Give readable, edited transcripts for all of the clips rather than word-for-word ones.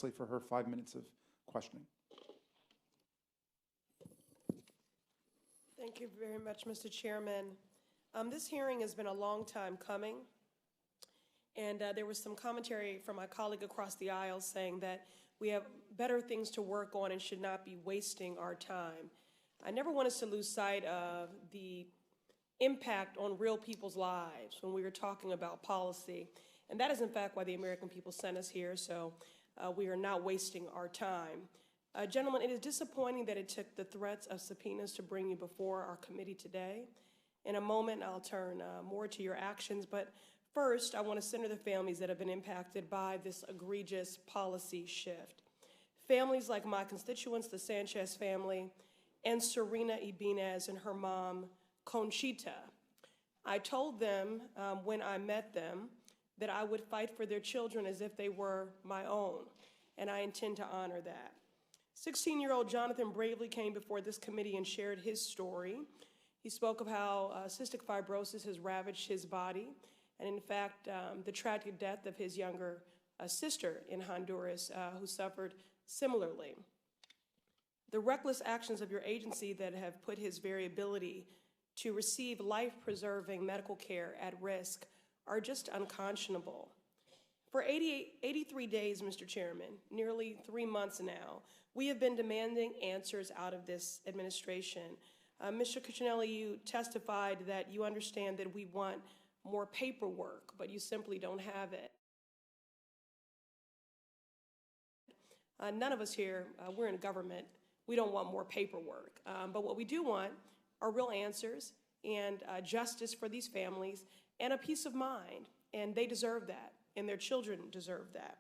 for her 5 minutes of questioning. Thank you very much, Mr. Chairman. This hearing has been a long time coming, and there was some commentary from my colleague across the aisle saying that we have better things to work on and should not be wasting our time. I never want us to lose sight of the impact on real people's lives when we were talking about policy, and that is in fact why the American people sent us here, so we are not wasting our time. Gentlemen, it is disappointing that it took the threats of subpoenas to bring you before our committee today. In a moment, I'll turn more to your actions, but first, I want to center the families that have been impacted by this egregious policy shift. Families like my constituents, the Sanchez family, and Serena Ibanez and her mom, Conchita. I told them when I met them that I would fight for their children as if they were my own, and I intend to honor that. 16-year-old Jonathan bravely came before this committee and shared his story. He spoke of how cystic fibrosis has ravaged his body, and in fact, the tragic death of his younger sister in Honduras who suffered similarly. The reckless actions of your agency that have put his very ability to receive life-preserving medical care at risk are just unconscionable. For 83 days, Mr. Chairman, nearly 3 months now, we have been demanding answers out of this administration. Mr. Cuccinelli, you testified that you understand that we want more paperwork, but you simply don't have it. None of us here, we're in government, we don't want more paperwork. But what we do want are real answers and justice for these families and a peace of mind, and they deserve that, and their children deserve that.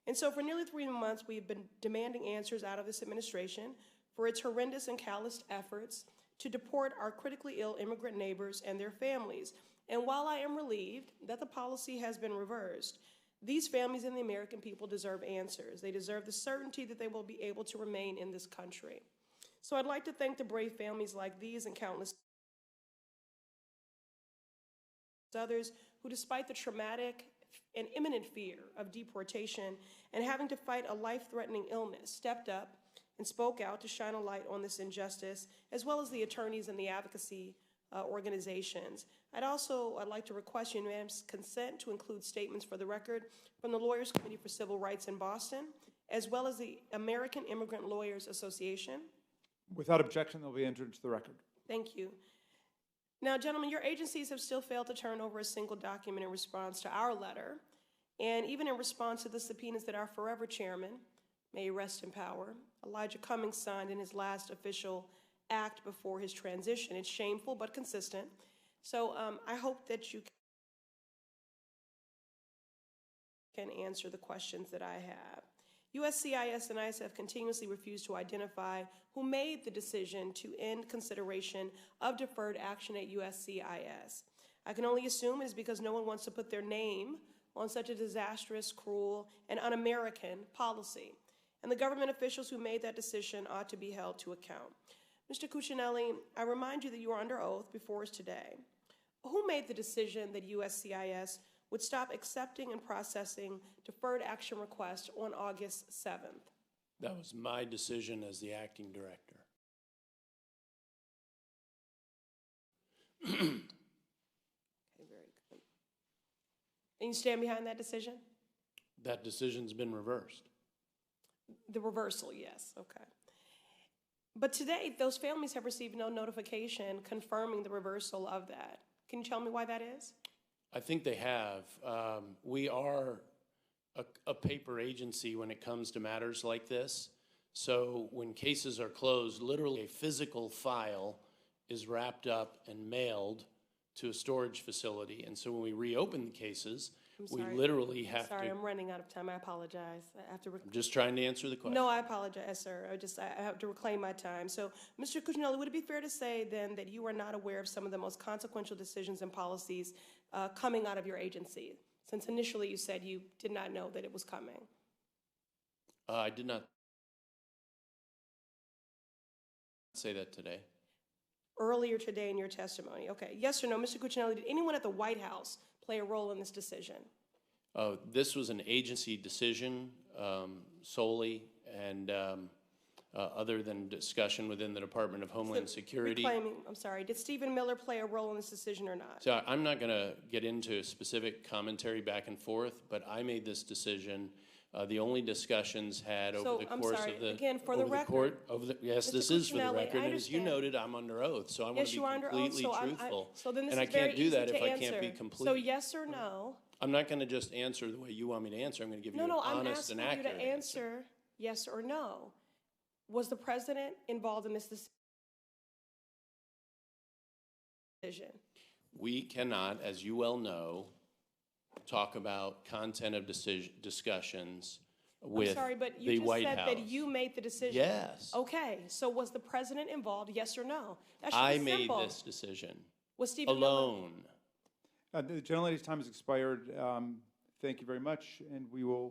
And so for nearly 3 months, we've been demanding answers out of this administration for its horrendous and calloused efforts to deport our critically ill immigrant neighbors and their families. And while I am relieved that the policy has been reversed, these families and the American people deserve answers. They deserve the certainty that they will be able to remain in this country. So I'd like to thank the brave families like these and countless others who, despite the traumatic and imminent fear of deportation and having to fight a life-threatening illness, stepped up and spoke out to shine a light on this injustice, as well as the attorneys and the advocacy organizations. I'd like to request unanimous consent to include statements for the record from the Lawyers Committee for Civil Rights in Boston, as well as the American Immigrant Lawyers Association. Without objection, they'll be entered into the record. Thank you. Now, gentlemen, your agencies have still failed to turn over a single document in response to our letter, and even in response to the subpoenas that our forever chairman, may he rest in power, Elijah Cummings, signed in his last official act before his transition. It's shameful but consistent. So I hope that you can answer the questions that I have. USCIS and ICE have continuously refused to identify who made the decision to end consideration of deferred action at USCIS. I can only assume it is because no one wants to put their name on such a disastrous, cruel, and un-American policy. And the government officials who made that decision ought to be held to account. Mr. Cuccinelli, I remind you that you are under oath before us today. Who made the decision that USCIS would stop accepting and processing deferred action requests on August 7th? That was my decision as the acting director. Okay, very good. And you stand behind that decision? That decision's been reversed. The reversal, yes, okay. But today, those families have received no notification confirming the reversal of that. Can you tell me why that is? I think they have. We are a paper agency when it comes to matters like this. So when cases are closed, literally a physical file is wrapped up and mailed to a storage facility. And so when we reopen the cases, we literally have to... Sorry, I'm running out of time. I apologize. I have to... I'm just trying to answer the question. No, I apologize, sir. I have to reclaim my time. So, Mr. Cuccinelli, would it be fair to say then that you are not aware of some of the most consequential decisions and policies coming out of your agency, since initially you said you did not know that it was coming? I did not say that today. Earlier today in your testimony. Okay. Yes or no, Mr. Cuccinelli, did anyone at the White House play a role in this decision? This was an agency decision. solely and other than discussion within the Department of Homeland Security. I'm sorry, did Stephen Miller play a role in this decision or not? So I'm not going to get into specific commentary back and forth, but I made this decision. The only discussions had over the course of the again, for the record, yes, Mr. this is for the Cuccinelli, record, I and as you understand. noted, I'm under oath, so I want Yes, to you be are under oath, completely so truthful. so then this And I is very can't do easy that to if I answer. can't be complete. So yes or no? I'm not going to just answer the way you want me to answer. I'm going to give you No, an I'm honest and asking you accurate to answer yes or no. Was the president involved in this decision? We cannot, as you well know, talk about content of discussions with I'm sorry, but the you just White said House. that you made the decision. Yes. Okay, so was the president involved, yes or no? That should I be made simple. this decision Was Stephen Miller? alone. The gentlelady's time has expired. Thank you very much, and we will